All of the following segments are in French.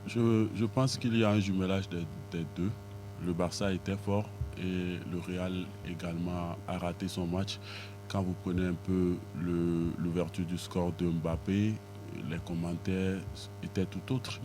Je pense qu'il y a un jumelage des deux. Le Barça était fort et le Real également a raté son match. Quand vous prenez un peu l'ouverture du score de Mbappé, les commentaires étaient tout autres.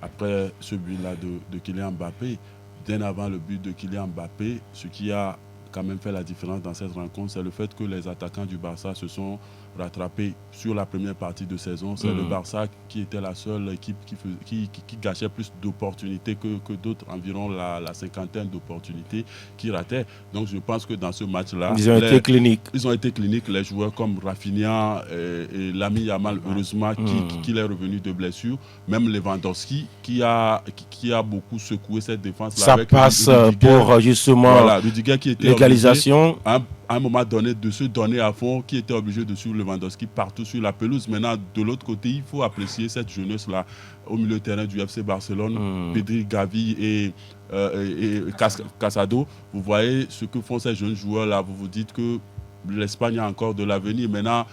Après ce but-là de Kylian Mbappé, bien avant le but de Kylian Mbappé, ce qui a quand même fait la différence dans cette rencontre, c'est le fait que les attaquants du Barça se sont rattrapés sur la première partie de saison. C'est le Barça qui était la seule équipe qui gâchait plus d'opportunités que d'autres, environ la cinquantaine d'opportunités qui rataient. Donc je pense que dans ce match-là, ils ont été cliniques. Ils ont été cliniques, les joueurs comme Rafinha et Lamine Yamal, heureusement, qu'il est revenu de blessure. Même Lewandowski, qui a beaucoup secoué cette défense-là. Ça avec passe Rudiger, pour justement voilà, Rudiger qui était l'égalisation. À un moment donné, de se donner à fond, qui était obligé de suivre Lewandowski partout sur la pelouse. Maintenant, de l'autre côté, il faut apprécier cette jeunesse-là au milieu de terrain du FC Barcelone, Pedri, Gavi et Casado. Vous voyez ce que font ces jeunes joueurs-là. Vous vous dites que l'Espagne a encore de l'avenir. Maintenant,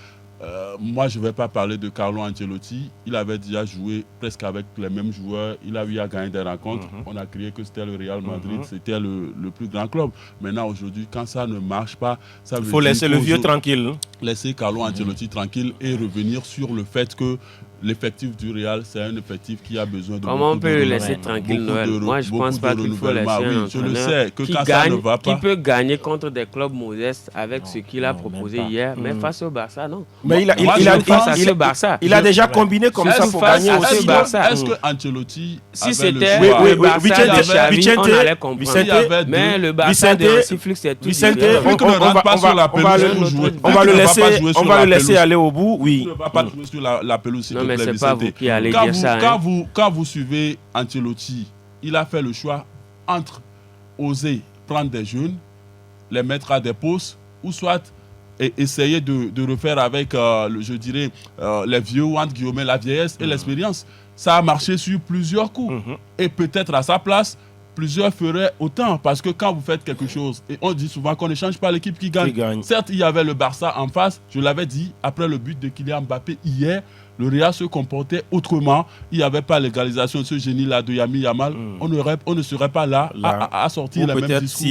moi, je ne vais pas parler de Carlo Ancelotti. Il avait déjà joué presque avec les mêmes joueurs. Il a eu à gagner des rencontres. On a crié que c'était le Real Madrid, c'était le plus grand club. Maintenant, aujourd'hui, quand ça ne marche pas, ça veut Il faut laisser le vieux tranquille. Laisser Carlo Ancelotti tranquille et revenir sur le fait que l'effectif du Real, c'est un effectif qui a besoin de Comment on peut le laisser tranquille, Noël? Moi, je ne pense pas qu'il faut laisser un entraîneur qui peut gagner contre des clubs modestes avec ce qu'il a proposé hier, mais face au Barça, non. Mais il a déjà combiné comme ça pour gagner aussi le Barça. Est-ce que Ancelotti, si c'était le Barça de Xavi, on allait comprendre. Mais le Barça de Hansi c'est tout. On va le laisser aller au bout, oui. Il ne va pas jouer sur la pelouse. Non, mais c'est pas vous qui allez dire ça. Quand vous suivez Ancelotti, il a fait le choix entre oser prendre des jeunes, les mettre à des postes, ou soit essayer de refaire avec, je dirais, les vieux, entre guillemets, la vieillesse et l'expérience. Ça a marché sur plusieurs coups. Et peut-être à sa place, plusieurs feraient autant. Parce que quand vous faites quelque chose, et on dit souvent qu'on ne change pas l'équipe qui gagne. Certes, il y avait le Barça en face, je l'avais dit, après le but de Kylian Mbappé hier, le Real se comportait autrement. Il n'y avait pas l'égalisation de ce génie-là de Lamine Yamal. On ne serait pas là à sortir les mêmes discours.